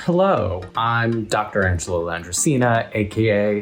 Hello, I'm Dr. Angelo Landricina, aka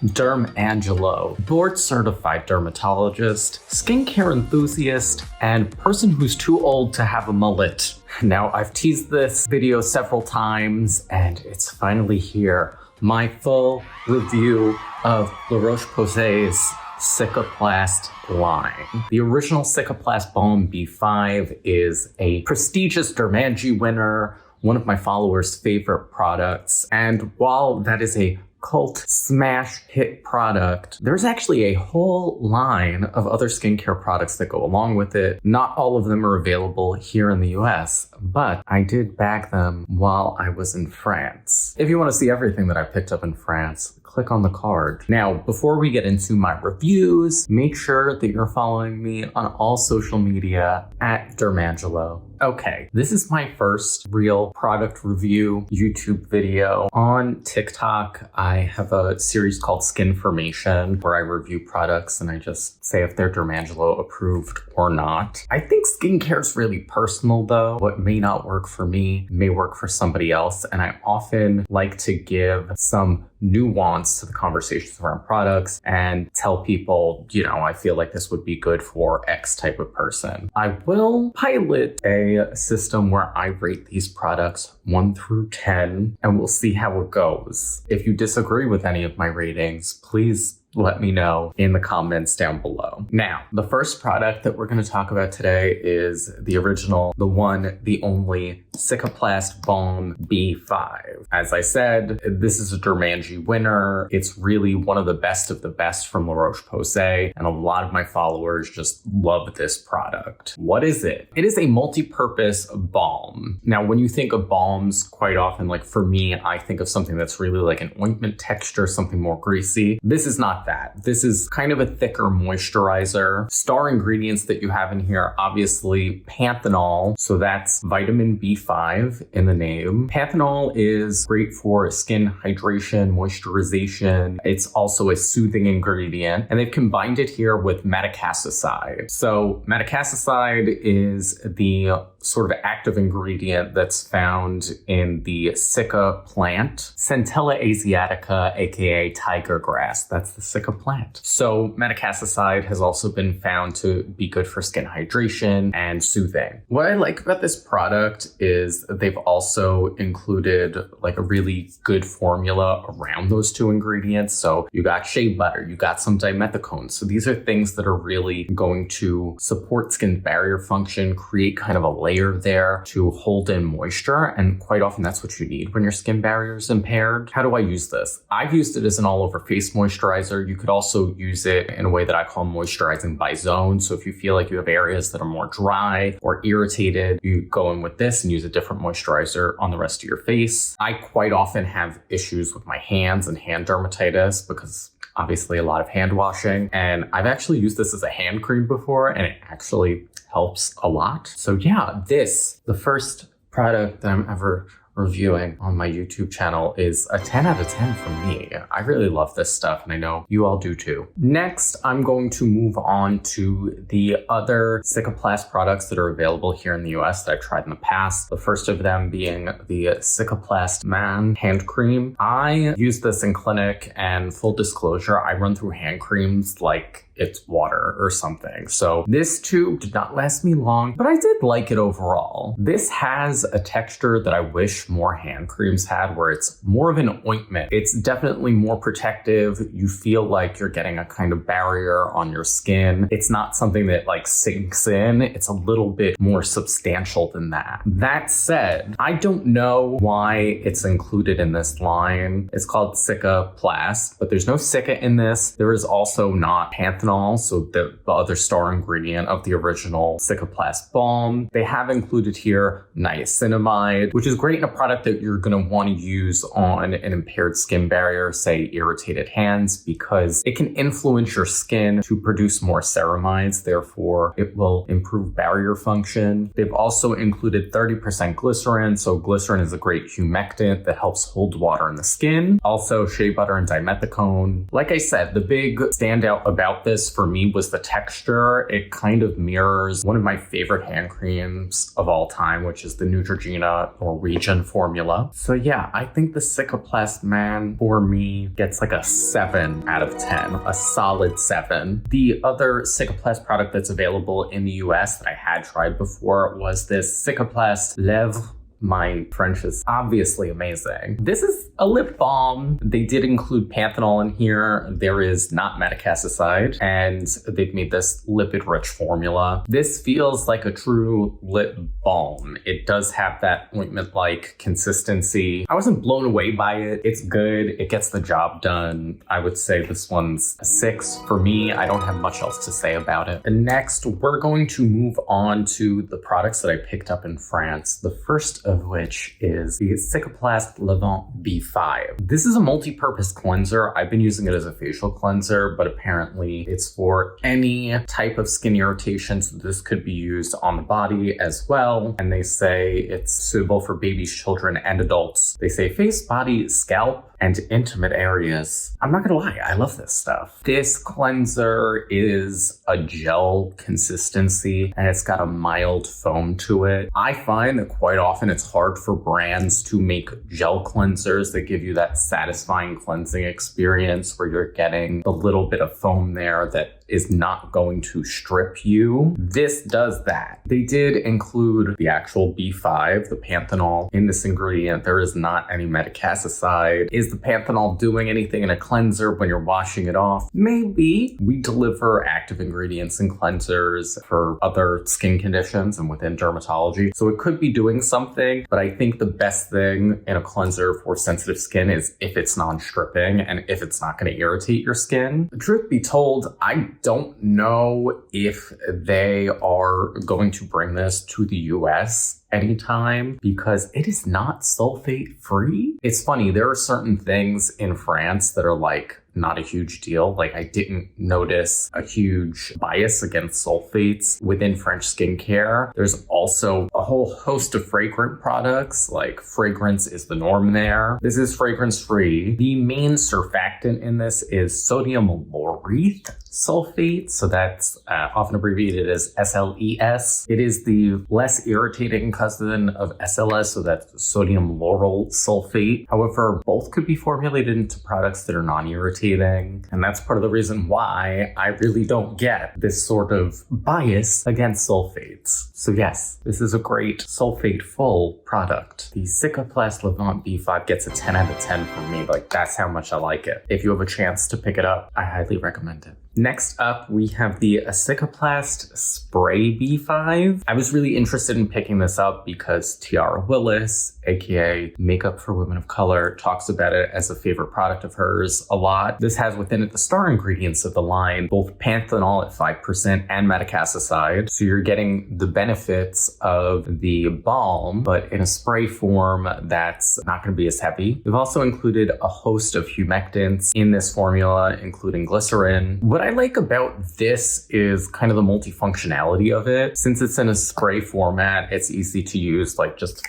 DermAngelo, board-certified dermatologist, skincare enthusiast, and person who's too old to have a mullet. Now, I've teased this video several times, and it's finally here. My full review of the Roche-Posay's Cicaplast line. The original Cicaplast Balm B5 is a prestigious DermAngelo winner, one of my followers' favorite products. And while that is a cult smash hit product, there's actually a whole line of other skincare products that go along with it. Not all of them are available here in the US, but I did bag them while I was in France. If you want to see everything that I picked up in France, click on the card. Now, before we get into my reviews, make sure that you're following me on all social media at DermAngelo. Okay, this is my first real product review YouTube video. On TikTok, I have a series called Skinformation where I review products and I just say if they're DermAngelo approved or not. I think skincare is really personal though. What may not work for me may work for somebody else, and I often like to give some nuance to the conversations around products and tell people, I feel like this would be good for X type of person. I will pilot a system where I rate these products 1 through 10, and we'll see how it goes. If you disagree with any of my ratings, please let me know in the comments down below. Now, the first product that we're going to talk about today is the original, the one, the only Cicaplast Balm B5. As I said, this is a DermAngelo winner. It's really one of the best from La Roche-Posay, and a lot of my followers just love this product. What is it? It is a multi-purpose balm. Now, when you think of balms, quite often, like for me, I think of something that's really like an ointment texture, something more greasy. This is not that. This is kind of a thicker moisturizer. Star ingredients that you have in here, obviously panthenol, so that's vitamin B5 in the name. Panthenol is great for skin hydration, moisturization. It's also a soothing ingredient, and they've combined it here with madecassoside. So madecassoside is the sort of active ingredient that's found in the Cica plant, Centella asiatica, aka tiger grass. That's the Cica plant. So madecassoside has also been found to be good for skin hydration and soothing. What I like about this product is they've also included like a really good formula around those two ingredients. So you got shea butter, you got some dimethicone. So these are things that are really going to support skin barrier function, create kind of a layer there to hold in moisture. And quite often that's what you need when your skin barrier is impaired. How do I use this? I've used it as an all over face moisturizer. You could also use it in a way that I call moisturizing by zone. So if you feel like you have areas that are more dry or irritated, you go in with this and use a different moisturizer on the rest of your face. I quite often have issues with my hands and hand dermatitis because obviously a lot of hand washing. And I've actually used this as a hand cream before, and it actually helps a lot. So yeah, the first product that I'm ever reviewing on my YouTube channel is a 10 out of 10 from me. I really love this stuff, and I know you all do too. Next, I'm going to move on to the other Cicaplast products that are available here in the US that I've tried in the past. The first of them being the Cicaplast Man hand cream. I use this in clinic, and full disclosure, I run through hand creams like it's water or something. So this tube did not last me long, but I did like it overall. This has a texture that I wish more hand creams had, where it's more of an ointment. It's definitely more protective. You feel like you're getting a kind of barrier on your skin. It's not something that like sinks in. It's a little bit more substantial than that. That said, I don't know why it's included in this line. It's called Cicaplast, but there's no Cica in this. There is also not panthenol, so the other star ingredient of the original Cicaplast Balm. They have included here niacinamide, which is great in a product that you're going to want to use on an impaired skin barrier, say irritated hands, because it can influence your skin to produce more ceramides. Therefore, it will improve barrier function. They've also included 30% glycerin. So glycerin is a great humectant that helps hold water in the skin. Also shea butter and dimethicone. Like I said, the big standout about this this for me was the texture. It kind of mirrors one of my favorite hand creams of all time, which is the Neutrogena Norwegian formula. So yeah, I think the Cicaplast man for me gets like a 7 out of 10, a solid 7. The other Cicaplast product that's available in the US that I had tried before was this Cicaplast Lèvres. My French is obviously amazing. This is a lip balm. They did include panthenol in here. There is not madecassoside, and they've made this lipid-rich formula. This feels like a true lip balm. It does have that ointment-like consistency. I wasn't blown away by it. It's good. It gets the job done. I would say this one's a 6 for me. I don't have much else to say about it. And next, we're going to move on to the products that I picked up in France. The first of which is the Cicaplast Levant B5. This is a multi-purpose cleanser. I've been using it as a facial cleanser, but apparently it's for any type of skin irritation. So this could be used on the body as well. And they say it's suitable for babies, children, and adults. They say face, body, scalp, and intimate areas. I'm not gonna lie, I love this stuff. This cleanser is a gel consistency and it's got a mild foam to it. I find that quite often it's hard for brands to make gel cleansers that give you that satisfying cleansing experience where you're getting a little bit of foam there that is not going to strip you. This does that. They did include the actual B5, the panthenol, in this ingredient. There is not any madecassoside. Is the panthenol doing anything in a cleanser when you're washing it off? Maybe. We deliver active ingredients in cleansers for other skin conditions and within dermatology, so it could be doing something, but I think the best thing in a cleanser for sensitive skin is if it's non-stripping and if it's not going to irritate your skin. Truth be told, I don't know if they are going to bring this to the US anytime because it is not sulfate free. It's funny, there are certain things in France that are like not a huge deal. Like I didn't notice a huge bias against sulfates within French skincare. There's also a whole host of fragrant products, like fragrance is the norm there. This is fragrance free. The main surfactant in this is sodium laureth sulfate. So that's often abbreviated as SLES. It is the less irritating cousin of SLS, so that's sodium lauryl sulfate. However, both could be formulated into products that are non-irritating. And that's part of the reason why I really don't get this sort of bias against sulfates. So yes, this is a great sulfate-full product. The Cicaplast Levant B5 gets a 10 out of 10 from me. Like, that's how much I like it. If you have a chance to pick it up, I highly recommend it. Next up, we have the Cicaplast Spray B5. I was really interested in picking this up because Tiara Willis, aka Makeup for Women of Color, talks about it as a favorite product of hers a lot. This has within it the star ingredients of the line, both panthenol at 5% and madecassoside. So you're getting the benefits of the balm, but in a spray form that's not going to be as heavy. We've also included a host of humectants in this formula, including glycerin. What I like about this is kind of the multifunctionality of it. Since it's in a spray format, it's easy to use, like just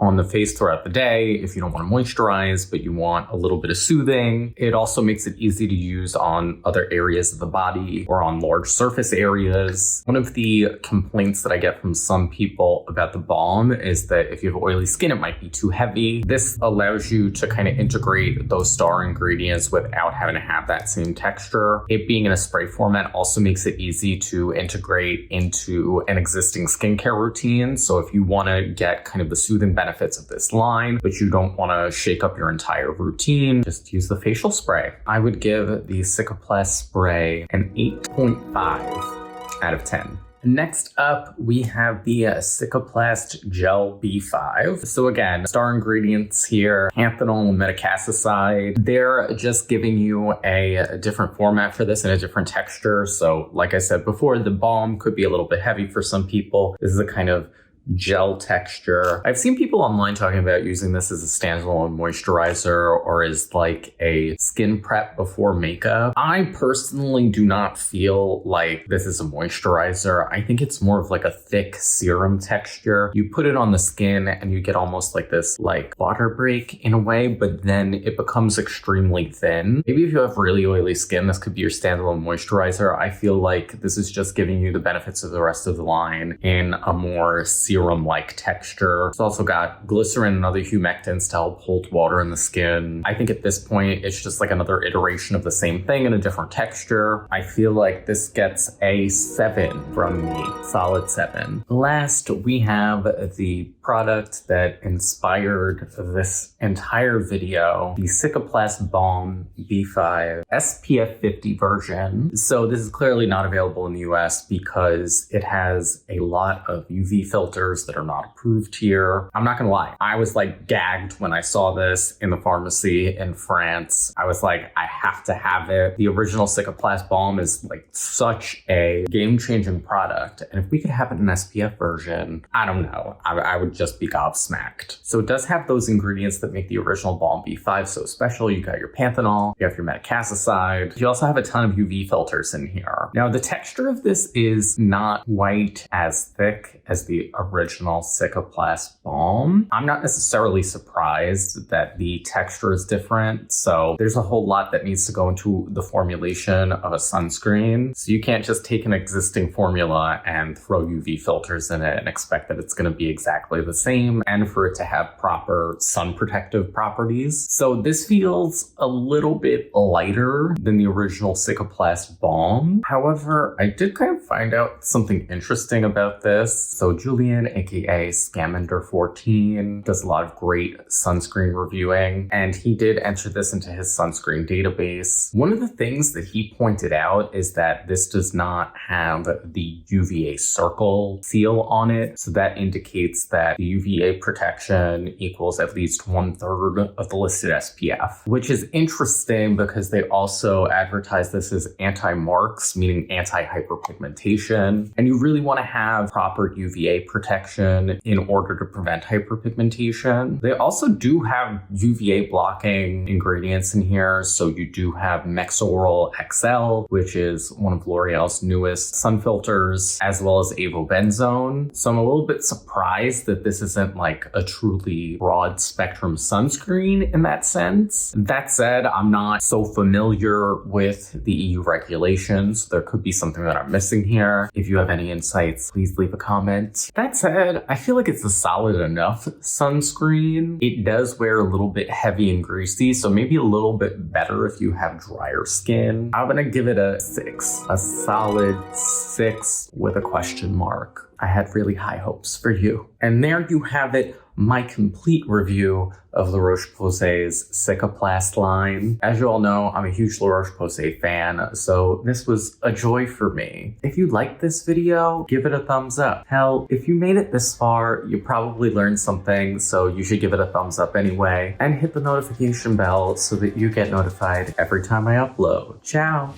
on the face throughout the day if you don't want to moisturize, but you want a little bit of soothing. It also makes it easy to use on other areas of the body or on large surface areas. One of the complaints that I get from some people about the balm is that if you have oily skin, it might be too heavy. This allows you to kind of integrate those star ingredients without having to have that same texture. It being in a spray format also makes it easy to integrate into an existing skincare routine. So if you want to get kind of the soothing benefits of this line, but you don't want to shake up your entire routine, just use the facial spray. I would give the Cicaplast spray an 8.5 out of 10. Next up, we have the Cicaplast Gel B5. So again, star ingredients here, panthenol and madecassoside. They're just giving you a different format for this and a different texture. So like I said before, the balm could be a little bit heavy for some people. This is a kind of gel texture. I've seen people online talking about using this as a standalone moisturizer or as like a skin prep before makeup. I personally do not feel like this is a moisturizer. I think it's more of like a thick serum texture. You put it on the skin and you get almost like this like water break in a way, but then it becomes extremely thin. Maybe if you have really oily skin, this could be your standalone moisturizer. I feel like this is just giving you the benefits of the rest of the line in a more serum-like texture. It's also got glycerin and other humectants to help hold water in the skin. I think at this point, it's just like another iteration of the same thing in a different texture. I feel like this gets a 7 from me, solid 7. Last, we have the product that inspired this entire video, the Cicaplast Balm B5 SPF 50 version. So this is clearly not available in the US because it has a lot of UV filters that are not approved here. I'm not gonna lie, I was like gagged when I saw this in the pharmacy in France. I was like, I have to have it. The original Cicaplast Balm is like such a game-changing product. And if we could have it in an SPF version, I don't know, I would just be gobsmacked. So it does have those ingredients that make the original Balm B5 so special. You got your panthenol, you have your metacasicide. You also have a ton of UV filters in here. Now, the texture of this is not quite as thick as the original Cicaplast Balm. I'm not necessarily surprised that the texture is different. So there's a whole lot that needs to go into the formulation of a sunscreen. So you can't just take an existing formula and throw UV filters in it and expect that it's going to be exactly the same and for it to have proper sun protective properties. So this feels a little bit lighter than the original Cicaplast Balm. However, I did kind of find out something interesting about this. So Julian, aka Scamander14, does a lot of great sunscreen reviewing, and he did enter this into his sunscreen database. One of the things that he pointed out is that this does not have the UVA circle seal on it. So that indicates that the UVA protection equals at least 1/3 of the listed SPF, which is interesting because they also advertise this as anti-marks, meaning anti-hyperpigmentation. And you really want to have proper UVA protection in order to prevent hyperpigmentation. They also do have UVA blocking ingredients in here. So you do have Mexoryl XL, which is one of L'Oreal's newest sun filters, as well as avobenzone. So I'm a little bit surprised that this isn't like a truly broad spectrum sunscreen in that sense. That said, I'm not so familiar with the EU regulations. There could be something that I'm missing here. If you have any insights, please leave a comment. That said, I feel like it's a solid enough sunscreen. It does wear a little bit heavy and greasy, so maybe a little bit better if you have drier skin. I'm gonna give it a 6, a solid 6 with a question mark. I had really high hopes for you. And there you have it, my complete review of La Roche-Posay's Cicaplast line. As you all know, I'm a huge La Roche-Posay fan, so this was a joy for me. If you liked this video, give it a thumbs up. Hell, if you made it this far, you probably learned something, so you should give it a thumbs up anyway. And hit the notification bell so that you get notified every time I upload. Ciao!